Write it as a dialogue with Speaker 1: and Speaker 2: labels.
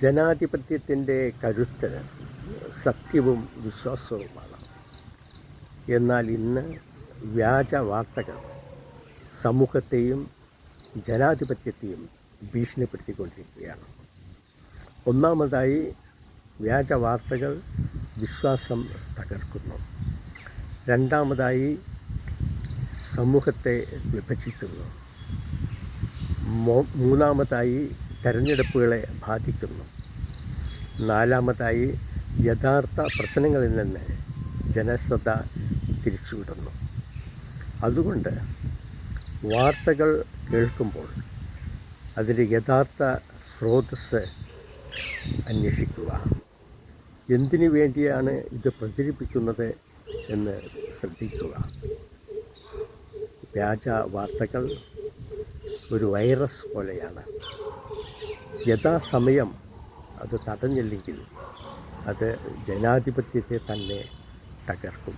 Speaker 1: ജനാധിപത്യത്തിൻ്റെ കരുത്ത് സത്യവും വിശ്വാസവുമാണ്. എന്നാൽ ഇന്ന് വ്യാജ വാർത്തകൾ സമൂഹത്തെയും ജനാധിപത്യത്തെയും ഭീഷണിപ്പെടുത്തിക്കൊണ്ടിരിക്കുകയാണ്. ഒന്നാമതായി, വ്യാജ വാർത്തകൾ വിശ്വാസം തകർക്കുന്നു. രണ്ടാമതായി, സമൂഹത്തെ വിഭജിക്കുന്നു. മൂന്നാമതായി, തെരഞ്ഞെടുപ്പുകളെ ബാധിക്കുന്നു. നാലാമതായി, യഥാർത്ഥ പ്രശ്നങ്ങളിൽ നിന്ന് ജനശ്രദ്ധ തിരിച്ചുവിടുന്നു. അതുകൊണ്ട് വാർത്തകൾ കേൾക്കുമ്പോൾ അതിൻ്റെ യഥാർത്ഥ സ്രോതസ്സ് അന്വേഷിക്കുക. എന്തിനു വേണ്ടിയാണ് ഇത് പ്രചരിപ്പിക്കുന്നത് എന്ന് ശ്രദ്ധിക്കുക. വ്യാജ വാർത്തകൾ ഒരു വൈറസ് പോലെയാണ്. യഥാസമയം അത് തടഞ്ഞില്ലെങ്കിൽ അത് ജനാധിപത്യത്തെ തന്നെ തകർക്കും.